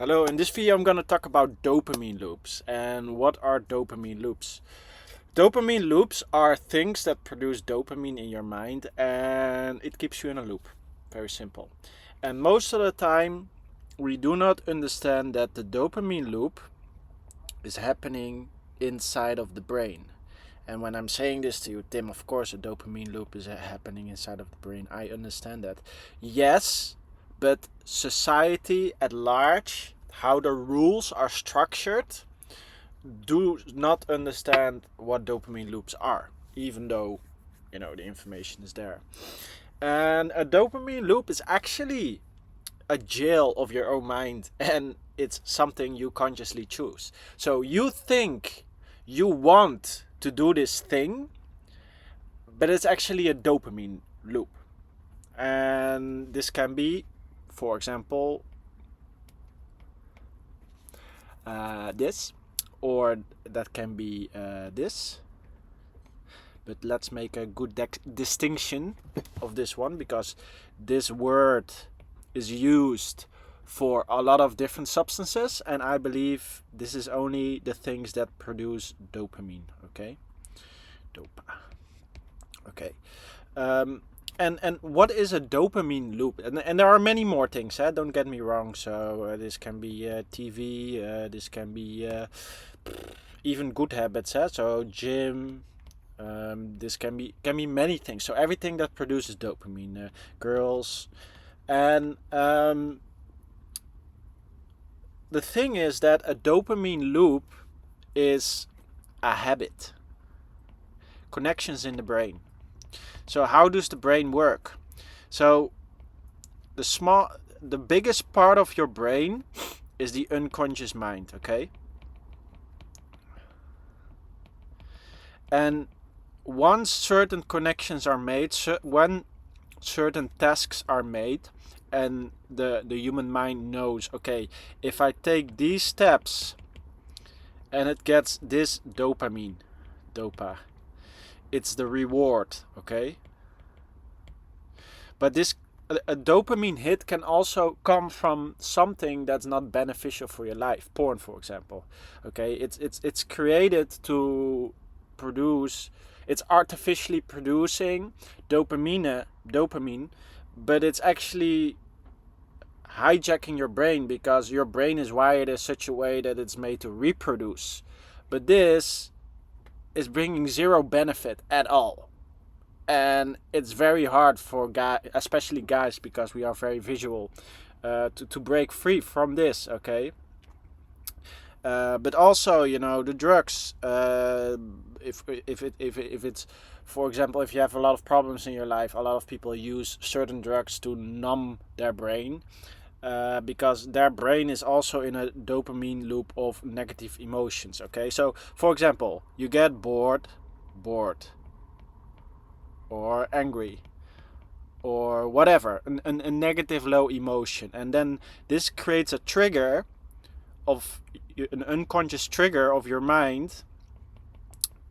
Hello, in this video I'm gonna talk about dopamine loops. And what are dopamine loops? Dopamine loops are things that produce dopamine in your mind and it keeps you in a loop. Very simple. And most of the time we do not understand that the dopamine loop is happening inside of the brain. And when I'm saying this to you, Tim, of course a dopamine loop is happening inside of the brain. I understand that. Yes, but society at large, how the rules are structured, do not understand what dopamine loops are, even though, the information is there. And a dopamine loop is actually a jail of your own mind, and it's something you consciously choose. So you think you want to do this thing, but it's actually a dopamine loop. And this can be, for example, this, or that can be this. But let's make a good distinction of this one, because this word is used for a lot of different substances, and I believe this is only the things that produce dopamine. Okay, dopa. Okay. And what is a dopamine loop? And there are many more things. Don't get me wrong. So this can be TV. This can be even good habits. So gym. This can be many things. So everything that produces dopamine, girls, and the thing is that a dopamine loop is a habit. Connections in the brain. So how does the brain work? So the biggest part of your brain is the unconscious mind, okay? And once certain connections are made, when certain tasks are made, and the human mind knows, okay, if I take these steps and it gets this dopamine, it's the reward, okay? But this a dopamine hit can also come from something that's not beneficial for your life. Porn, for example. Okay, it's created to produce. It's artificially producing dopamine, but it's actually hijacking your brain, because your brain is wired in such a way that it's made to reproduce. But this is bringing zero benefit at all. And it's very hard for guys, especially guys, because we are very visual, to break free from this, okay? But also, the drugs, if it's, for example, if you have a lot of problems in your life, a lot of people use certain drugs to numb their brain, because their brain is also in a dopamine loop of negative emotions, okay? So, for example, you get bored, or angry, or whatever, a negative low emotion, and then this creates a trigger of an unconscious trigger of your mind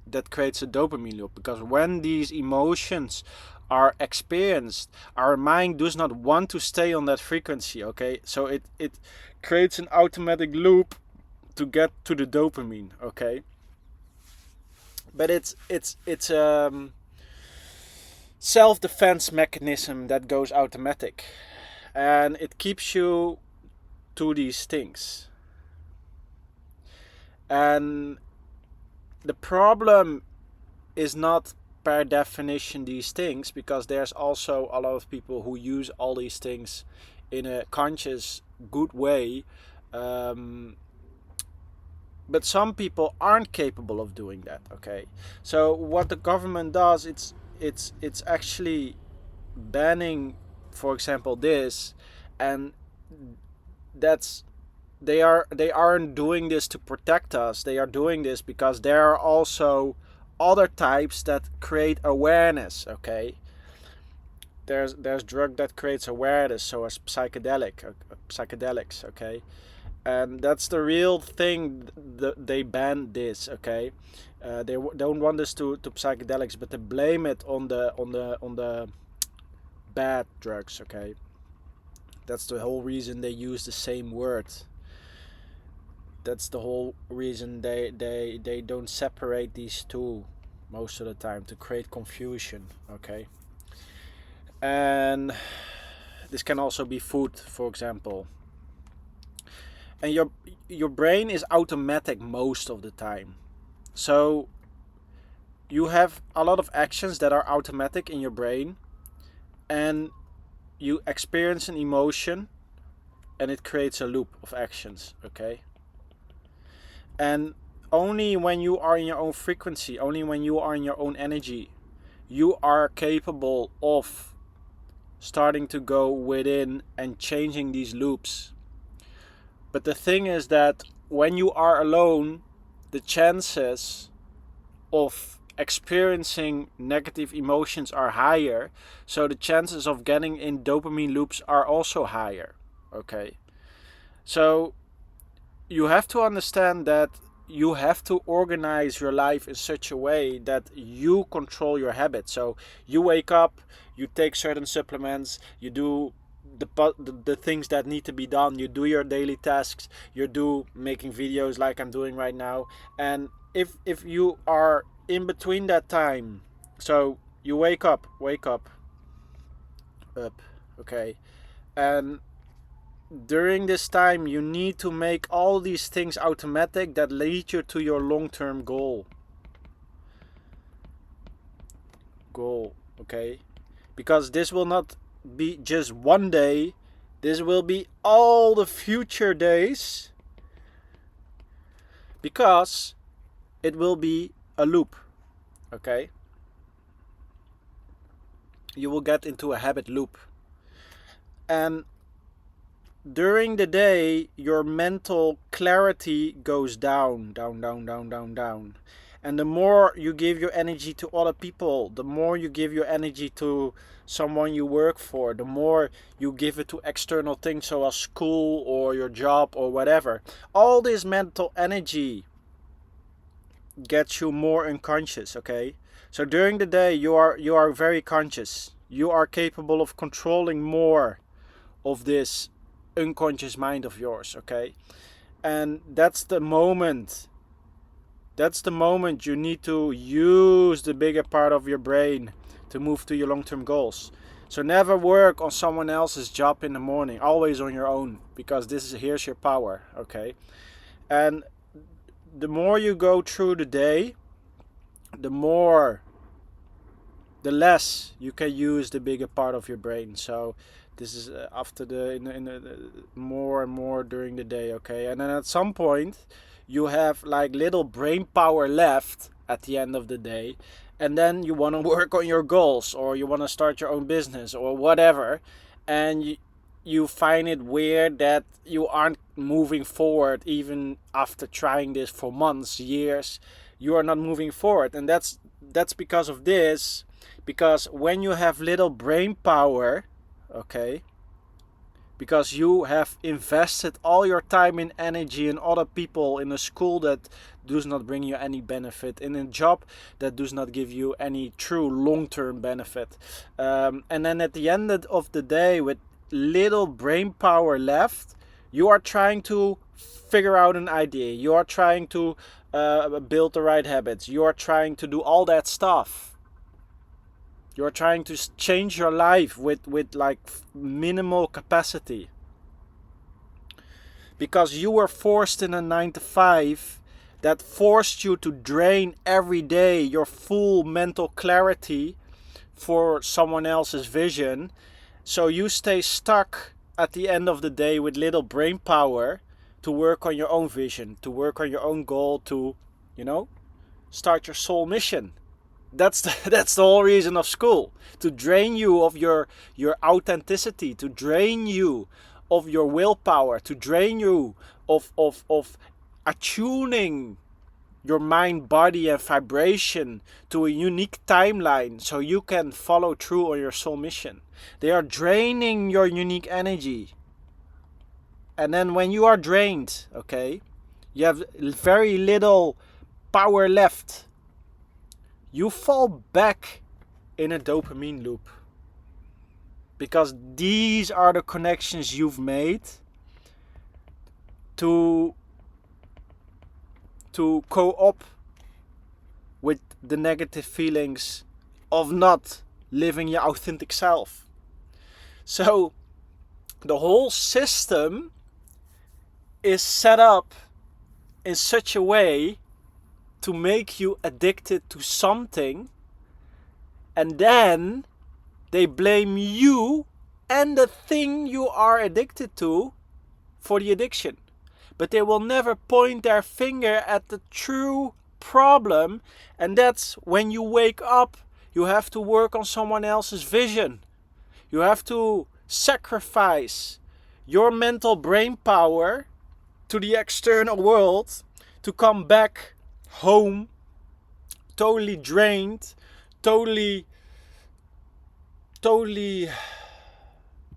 that creates a dopamine loop, because when these emotions are experienced, our mind does not want to stay on that frequency, okay? So it creates an automatic loop to get to the dopamine, okay? But it's self-defense mechanism that goes automatic, and it keeps you to these things. And the problem is not per definition these things, because there's also a lot of people who use all these things in a conscious, good way, but some people aren't capable of doing that, okay? So what the government does, it's actually banning, for example, this, and they aren't doing this to protect us. They are doing this because there are also other types that create awareness, okay? There's drug that creates awareness, so as psychedelics, okay? And that's the real thing. They ban this, okay? They don't want this to psychedelics, but they blame it on the bad drugs, okay? That's the whole reason they use the same word. That's the whole reason they don't separate these two most of the time, to create confusion. Okay. And this can also be food, for example. And your brain is automatic most of the time. So you have a lot of actions that are automatic in your brain, and you experience an emotion, and it creates a loop of actions. Okay. And only when you are in your own frequency, only when you are in your own energy, you are capable of starting to go within and changing these loops. But the thing is that when you are alone, the chances of experiencing negative emotions are higher, so the chances of getting in dopamine loops are also higher. Okay. So you have to understand that you have to organize your life in such a way that you control your habits. So you wake up, you take certain supplements, you do the things that need to be done, you do your daily tasks, you do making videos like I'm doing right now. And if you are in between that time, so you wake up, okay, and during this time you need to make all these things automatic that lead you to your long-term goal. Okay, because this will not be just one day, this will be all the future days, because it will be a loop. Okay, you will get into a habit loop, and during the day your mental clarity goes down, down, down, down, down, down. And the more you give your energy to other people, the more you give your energy to someone you work for, the more you give it to external things, so as school or your job or whatever. All this mental energy gets you more unconscious. Okay, so during the day you are very conscious, you are capable of controlling more of this unconscious mind of yours. Okay, and that's the moment you need to use the bigger part of your brain to move to your long-term goals. So never work on someone else's job in the morning, always on your own, because here's your power. Okay, and the more you go through the day, the less you can use the bigger part of your brain. So this is after the more and more during the day. Okay, and then at some point you have like little brain power left at the end of the day, and then you want to work on your goals, or you want to start your own business or whatever, and you find it weird that you aren't moving forward even after trying this for months, years. You are not moving forward, and that's because of this. Because when you have little brain power, okay, because you have invested all your time and energy in other people, in a school that does not bring you any benefit, in a job that does not give you any true long-term benefit, and then at the end of the day, with little brain power left, you are trying to figure out an idea, you are trying to build the right habits, you are trying to do all that stuff. You're trying to change your life with like minimal capacity. Because you were forced in a 9 to 5 that forced you to drain every day your full mental clarity for someone else's vision. So you stay stuck at the end of the day with little brain power to work on your own vision, to work on your own goal, to, start your soul mission. That's the whole reason of school, to drain you of your authenticity, to drain you of your willpower, to drain you of attuning your mind, body, and vibration to a unique timeline so you can follow through on your soul mission. They are draining your unique energy. And then when you are drained, okay, you have very little power left, you fall back in a dopamine loop. Because these are the connections you've made to to co-op with the negative feelings of not living your authentic self. So the whole system is set up in such a way to make you addicted to something, and then they blame you and the thing you are addicted to for the addiction. But they will never point their finger at the true problem, and that's when you wake up, you have to work on someone else's vision. You have to sacrifice your mental brain power to the external world to come back home totally drained, totally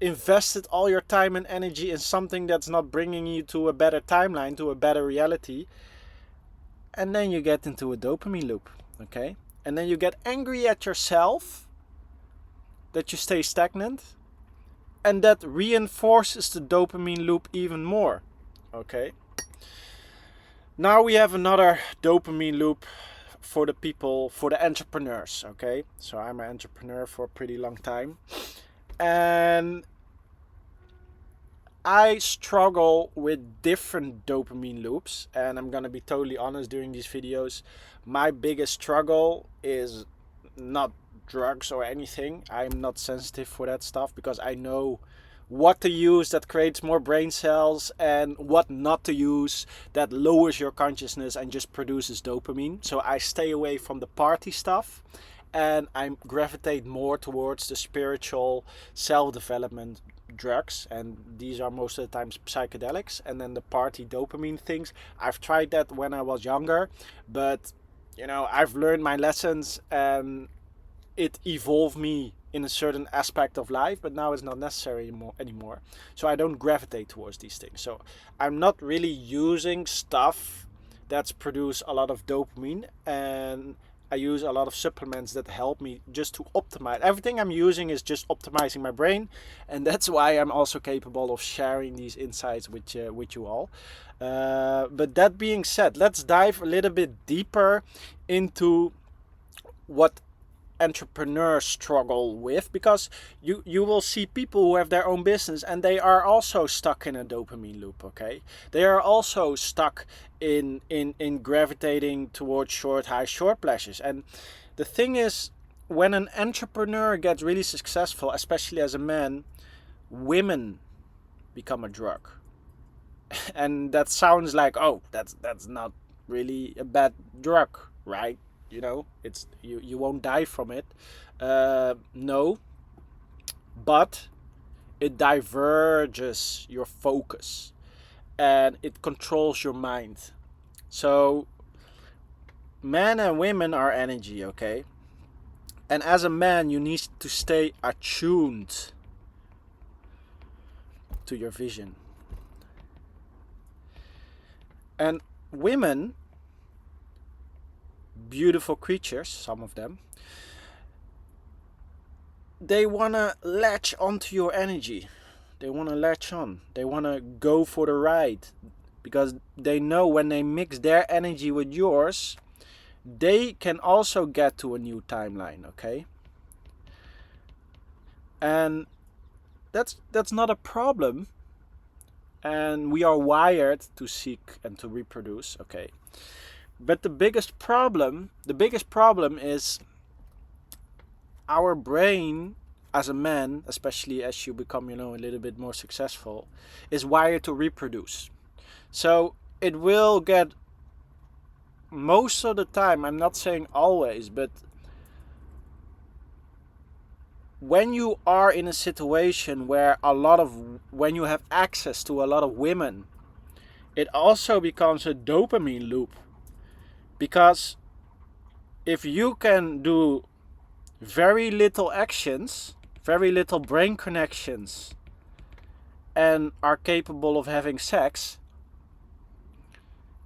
invested all your time and energy in something that's not bringing you to a better timeline, to a better reality. And then you get into a dopamine loop, okay? And then you get angry at yourself that you stay stagnant, and that reinforces the dopamine loop even more, okay? Now we have another dopamine loop for the people, for the entrepreneurs, okay? So I'm an entrepreneur for a pretty long time, and I struggle with different dopamine loops, and I'm gonna be totally honest during these videos. My biggest struggle is not drugs or anything. I'm not sensitive for that stuff because I know what to use that creates more brain cells and what not to use that lowers your consciousness and just produces dopamine. So I stay away from the party stuff, and I gravitate more towards the spiritual self-development drugs, and these are most of the times psychedelics. And then the party dopamine things, I've tried that when I was younger, but you know, I've learned my lessons and it evolved me in a certain aspect of life, but now it's not necessary anymore. So I don't gravitate towards these things. So I'm not really using stuff that's produce a lot of dopamine, and I use a lot of supplements that help me just to optimize. Everything I'm using is just optimizing my brain, and that's why I'm also capable of sharing these insights with you all. But that being said, let's dive a little bit deeper into what entrepreneurs struggle with, because you will see people who have their own business and they are also stuck in a dopamine loop, okay? They are also stuck in gravitating towards short pleasures. And the thing is, when an entrepreneur gets really successful, especially as a man, women become a drug. And that sounds like, oh, that's not really a bad drug, right? You know, it's you won't die from it. No, but it diverges your focus and it controls your mind. So men and women are energy, okay? And as a man, you need to stay attuned to your vision. And women, beautiful creatures, some of them, they want to latch onto your energy. They want to latch on. They want to go for the ride, because they know when they mix their energy with yours, they can also get to a new timeline, okay? And that's not a problem. And we are wired to seek and to reproduce, okay? But the biggest problem is our brain as a man, especially as you become, a little bit more successful, is wired to reproduce. So it will get, most of the time, I'm not saying always, but when you are in a situation where when you have access to a lot of women, it also becomes a dopamine loop. Because if you can do very little actions, very little brain connections, and are capable of having sex,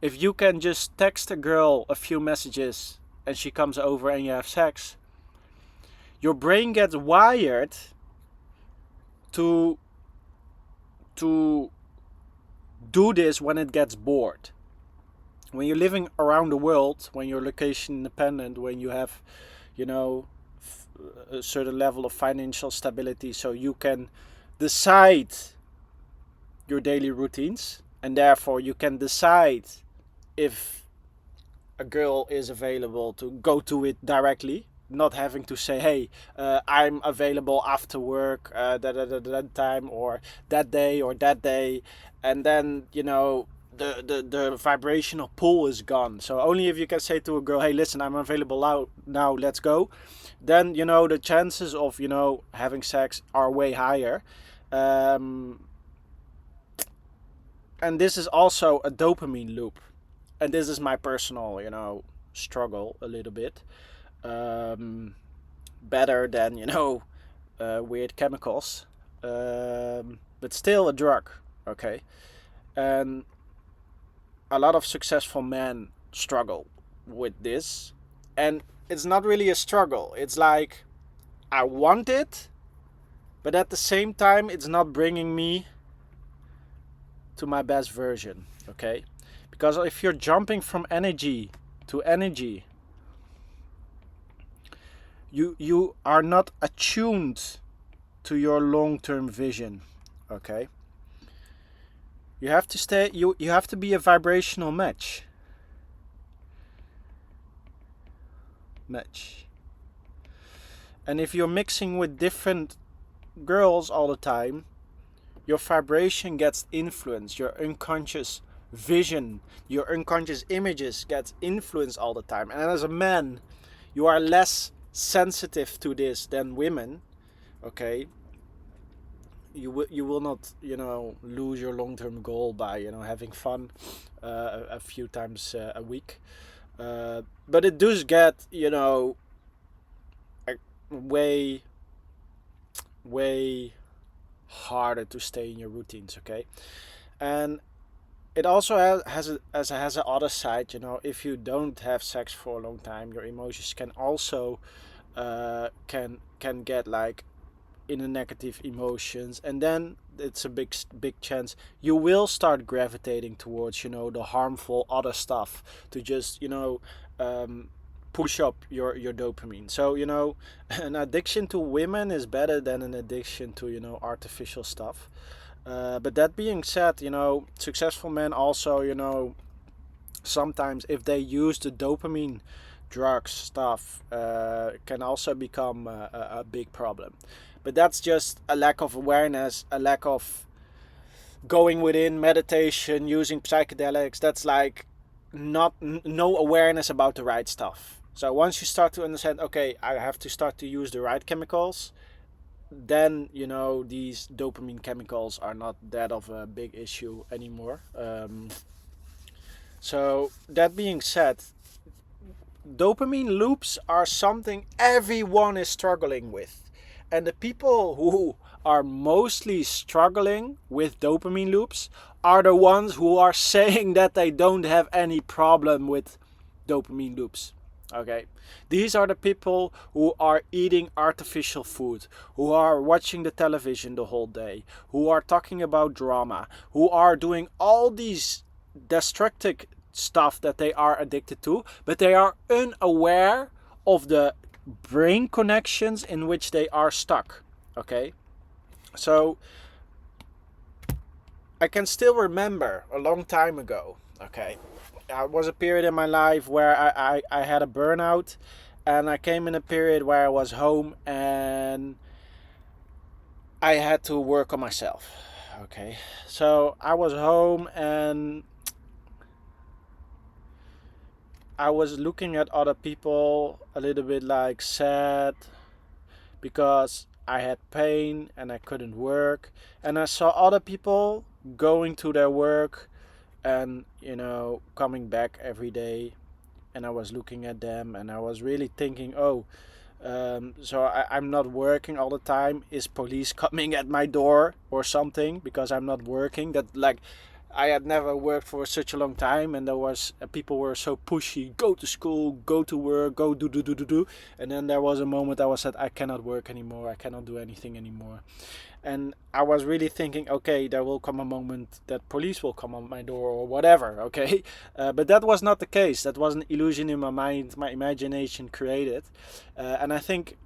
if you can just text a girl a few messages and she comes over and you have sex, your brain gets wired to do this when it gets bored. when you're living around the world, when you're location independent, when you have, you know, a certain level of financial stability, so you can decide your daily routines, and therefore you can decide if a girl is available to go to it directly, not having to say, hey, I'm available after work, that time, or that day, and then, you know, the vibrational pull is gone. So only if you can say to a girl, hey, listen, I'm available now, let's go, then, you know, the chances of, you know, having sex are way higher. And this is also a dopamine loop, and this is my personal, you know, struggle a little bit. um, Better than, you know, weird chemicals, but still a drug. Okay. And a lot of successful men struggle with this, and it's not really a struggle. It's like, I want it, but at the same time it's not bringing me to my best version. Okay. Because if you're jumping from energy to energy, you are not attuned to your long-term vision. Okay. You have to stay, you have to be a vibrational match. And if you're mixing with different girls all the time, your vibration gets influenced, your unconscious vision, your unconscious images gets influenced all the time. And as a man, you are less sensitive to this than women. Okay. You will not, you know, lose your long-term goal by, you know, having fun a few times a week, but it does get, you know, way way harder to stay in your routines. Okay. And it also has a other side. You know, if you don't have sex for a long time, your emotions can also can get like in a negative emotions, and then it's a big chance you will start gravitating towards, you know, the harmful other stuff to just, you know, um, push up your dopamine. So, you know, an addiction to women is better than an addiction to, you know, artificial stuff. But that being said, you know, successful men also, you know, sometimes if they use the dopamine drugs stuff, can also become a big problem. But that's just a lack of awareness, a lack of going within, meditation, using psychedelics. That's like not no awareness about the right stuff. So once you start to understand, okay, I have to start to use the right chemicals, then, you know, these dopamine chemicals are not that of a big issue anymore. So that being said, dopamine loops are something everyone is struggling with. And the people who are mostly struggling with dopamine loops are the ones who are saying that they don't have any problem with dopamine loops. Okay. These are the people who are eating artificial food, who are watching the television the whole day, who are talking about drama, who are doing all these destructive stuff that they are addicted to, but they are unaware of the brain connections in which they are stuck. Okay. So I can still remember a long time ago. Okay. It was a period in my life where I had a burnout, and I came in a period where I was home and I had to work on myself. Okay. So I was home and I was looking at other people a little bit like sad because I had pain and I couldn't work. And I saw other people going to their work and, you know, coming back every day. And I was looking at them and I was really thinking, oh, so I'm not working all the time. Is police coming at my door or something because I'm not working? That, like, I had never worked for such a long time, and there was people were so pushy. Go to school, go to work, go do. And then there was a moment I was said, I cannot work anymore. I cannot do anything anymore. And I was really thinking, okay, there will come a moment that police will come on my door or whatever, okay? But that was not the case. That was an illusion in my mind, my imagination created. And I think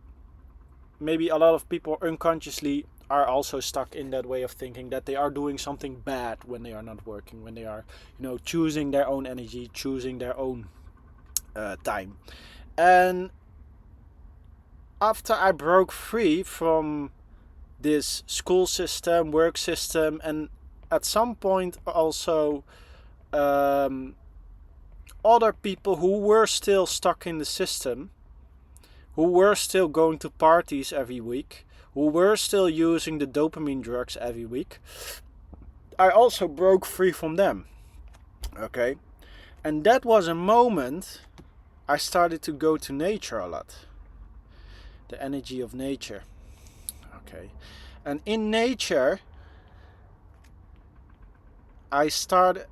maybe a lot of people unconsciously are also stuck in that way of thinking that they are doing something bad when they are not working, when they are, choosing their own energy, choosing their own time. And after I broke free from this school system, work system, and at some point also other people who were still stuck in the system, who were still going to parties every week, who were still using the dopamine drugs every week, I also broke free from them. Okay? And that was a moment I started to go to nature a lot. The energy of nature. Okay. And in nature, I started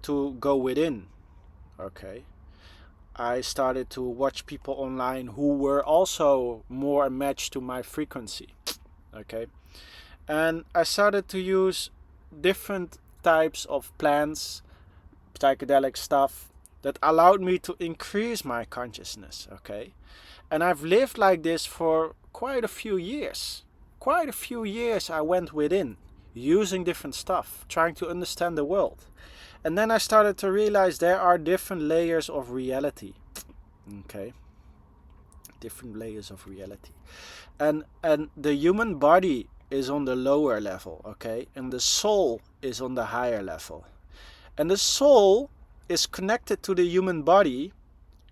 to go within. Okay. I started to watch people online who were also more matched to my frequency. Okay. And I started to use different types of plants, psychedelic stuff that allowed me to increase my consciousness. Okay. And I've lived like this for quite a few years. Quite a few years I went within, using different stuff, trying to understand the world. And then I started to realize there are different layers of reality. Okay? Different layers of reality. And the human body is on the lower level, okay? And the soul is on the higher level. And the soul is connected to the human body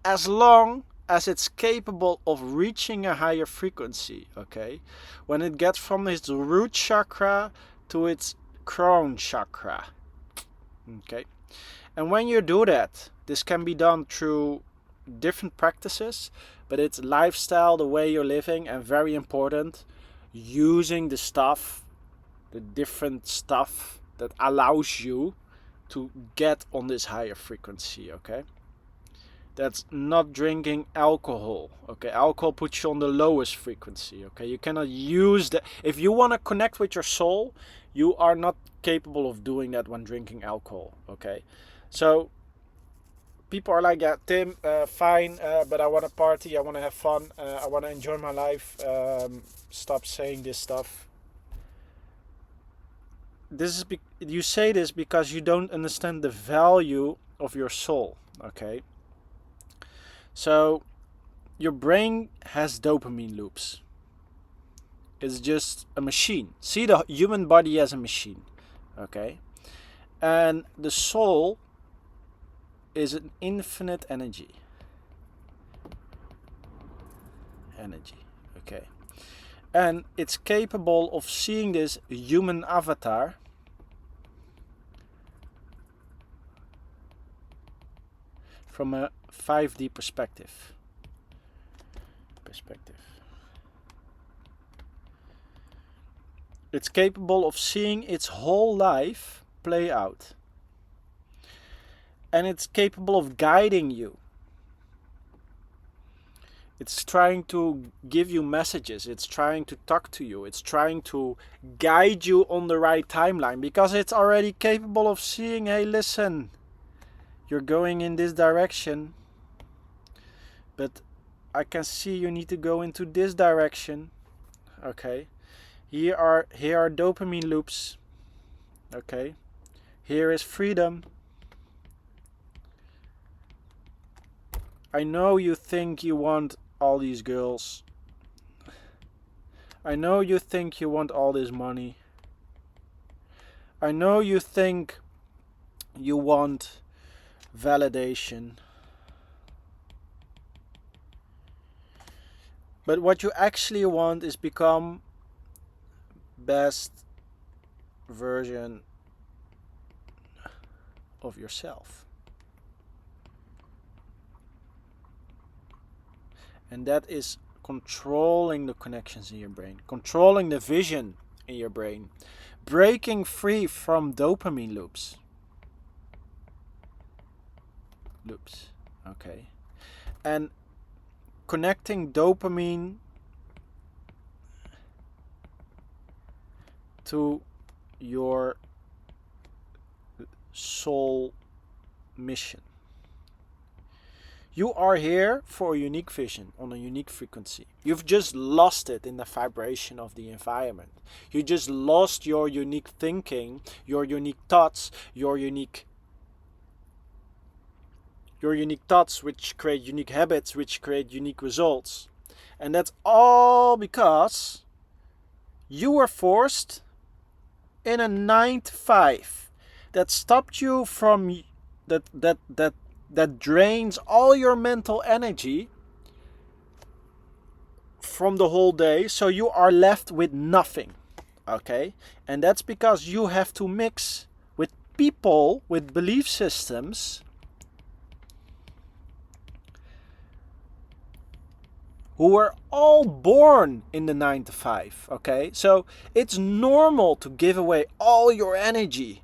as long as it's capable of reaching a higher frequency, okay? When it gets from its root chakra to its crown chakra, okay? And when you do that, this can be done through different practices, but it's lifestyle, the way you're living, and very important, using the stuff, the different stuff that allows you to get on this higher frequency, okay? That's not drinking alcohol. Okay, alcohol puts you on the lowest frequency. Okay, you cannot use that. If you want to connect with your soul, you are not capable of doing that when drinking alcohol. Okay, so people are like, yeah, Tim, fine, but I want to party, I want to have fun, I want to enjoy my life. Stop saying this stuff. You say this because you don't understand the value of your soul. Okay. So, your brain has dopamine loops. It's just a machine. See the human body as a machine. Okay? And the soul is an infinite energy. Okay? And it's capable of seeing this human avatar from a 5D perspective. It's capable of seeing its whole life play out. And it's capable of guiding you. It's trying to give you messages. It's trying to talk to you. It's trying to guide you on the right timeline, because it's already capable of seeing, hey, listen, you're going in this direction, but I can see you need to go into this direction. Okay. Here are dopamine loops. Okay. Here is freedom. I know you think you want all these girls. I know you think you want all this money. I know you think you want validation. But what you actually want is become best version of yourself. And that is controlling the connections in your brain, controlling the vision in your brain, breaking free from dopamine loops. loops. Okay. And connecting dopamine to your soul mission. You are here for a unique vision on a unique frequency. You've just lost it in the vibration of the environment. You just lost your unique thinking, your unique thoughts, your unique thoughts which create unique habits, which create unique results. And that's all because you were forced in a 9 to 5 that stopped you from that drains all your mental energy from the whole day, so you are left with nothing. Okay? And that's because you have to mix with people with belief systems who were all born in the 9 to 5. Okay? So it's normal to give away all your energy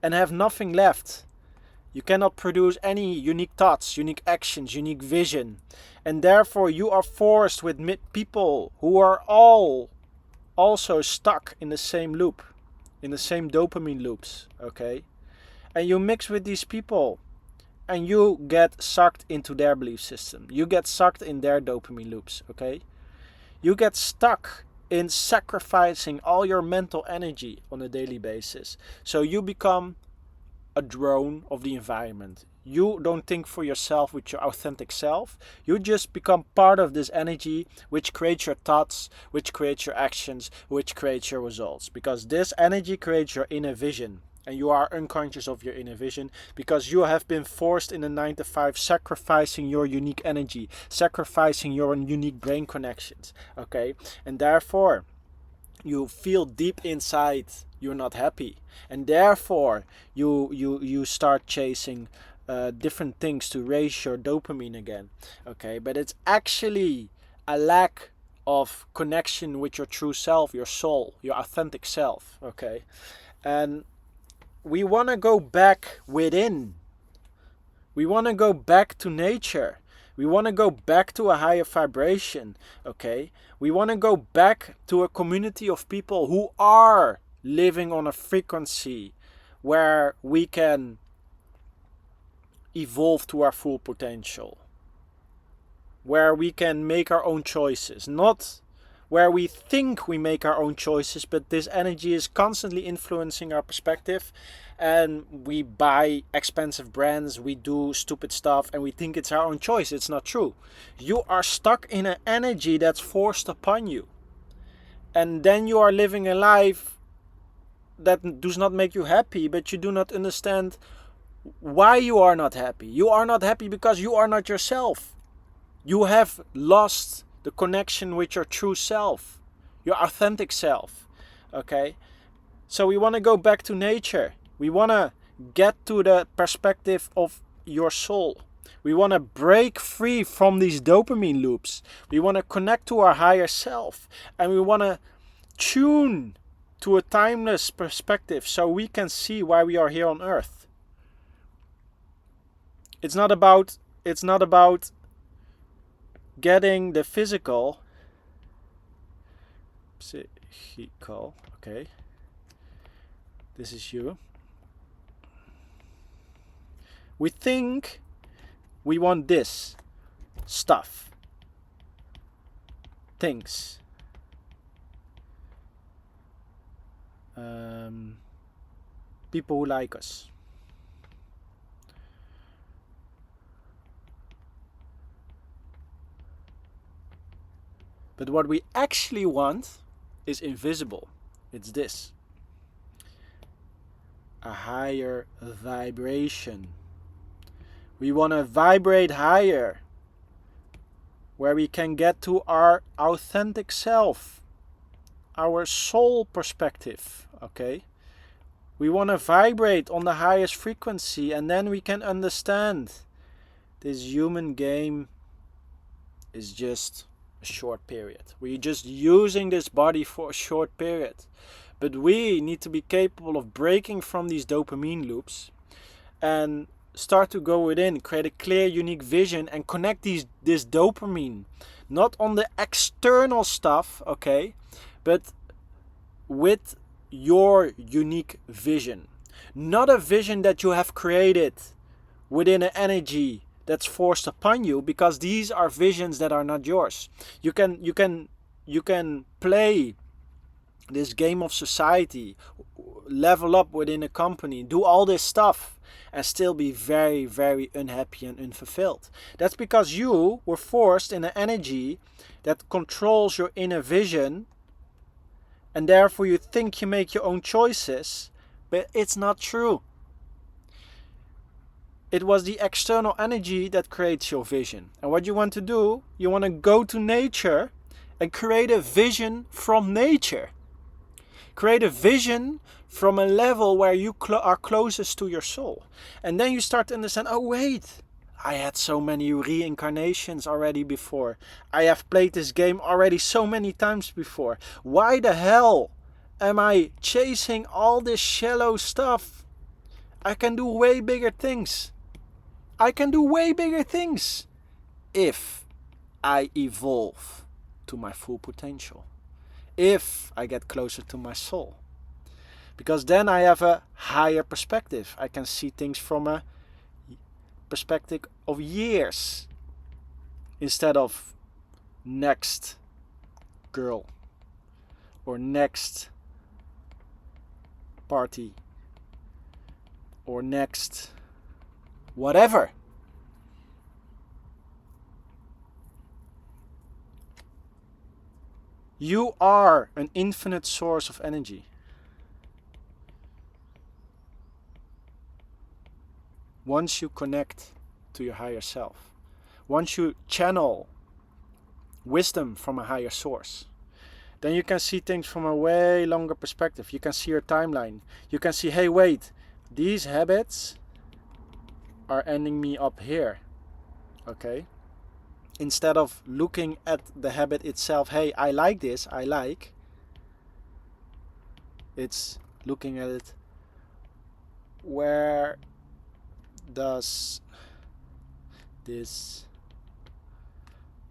and have nothing left. You cannot produce any unique thoughts, unique actions, unique vision. And therefore you are forced with people who are all also stuck in the same loop, in the same dopamine loops, okay? And you mix with these people and you get sucked into their belief system. You get sucked in their dopamine loops, okay? You get stuck in sacrificing all your mental energy on a daily basis. So you become a drone of the environment. You don't think for yourself with your authentic self. You just become part of this energy which creates your thoughts, which creates your actions, which creates your results. Because this energy creates your inner vision. And you are unconscious of your inner vision because you have been forced in the 9 to 5 sacrificing your unique energy, sacrificing your unique brain connections. Okay? And therefore, you feel deep inside you're not happy, and therefore you start chasing different things to raise your dopamine again. Okay, but it's actually a lack of connection with your true self, your soul, your authentic self. Okay, and we want to go back within. We want to go back to nature. We want to go back to a higher vibration, okay? We want to go back to a community of people who are living on a frequency where we can evolve to our full potential. Where we can make our own choices. Not where we think we make our own choices, but this energy is constantly influencing our perspective. And we buy expensive brands, we do stupid stuff, and we think it's our own choice. It's not true. You are stuck in an energy that's forced upon you. And then you are living a life that does not make you happy, but you do not understand why you are not happy. You are not happy because you are not yourself. You have lost the connection with your true self, your authentic self. Okay? So we want to go back to nature. We want to get to the perspective of your soul. We want to break free from these dopamine loops. We want to connect to our higher self. And we want to tune to a timeless perspective so we can see why we are here on earth. It's not about getting the physical, okay. This is you. We think we want this stuff, things, people who like us. But what we actually want is invisible. It's this. A higher vibration. We want to vibrate higher, where we can get to our authentic self, our soul perspective, okay? We want to vibrate on the highest frequency, and then we can understand this human game is just a short period. We're just using this body for a short period. But we need to be capable of breaking from these dopamine loops and start to go within, create a clear, unique vision, and connect this dopamine, not on the external stuff, okay, but with your unique vision. Not a vision that you have created within an energy that's forced upon you, because these are visions that are not yours. You can play this game of society, level up within a company, do all this stuff, and still be very, very unhappy and unfulfilled. That's because you were forced in an energy that controls your inner vision, and therefore you think you make your own choices, but it's not true. It was the external energy that creates your vision. And what you want to do, you want to go to nature and create a vision from nature. Create a vision from a level where you are closest to your soul. And then you start to understand, oh wait, I had so many reincarnations already before. I have played this game already so many times before. Why the hell am I chasing all this shallow stuff? I can do way bigger things. I can do way bigger things if I evolve to my full potential. If I get closer to my soul. Because then I have a higher perspective. I can see things from a perspective of years instead of next girl or next party or next whatever. You are an infinite source of energy. Once you connect to your higher self, once you channel wisdom from a higher source, then you can see things from a way longer perspective. You can see your timeline. You can see, hey, wait, these habits are ending me up here, okay? Instead of looking at the habit itself, hey, I like this, it's looking at it, where does this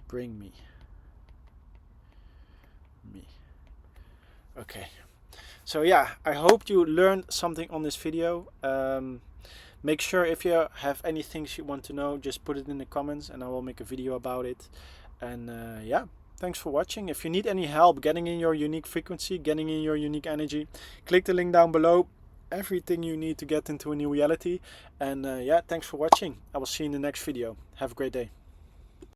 bring me? Okay, so yeah, I hope you learned something on this video. Make sure if you have any things you want to know, just put it in the comments and I will make a video about it. And yeah, thanks for watching. If you need any help getting in your unique frequency, getting in your unique energy, click the link down below. Everything you need to get into a new reality. And yeah, thanks for watching. I will see you in the next video. Have a great day.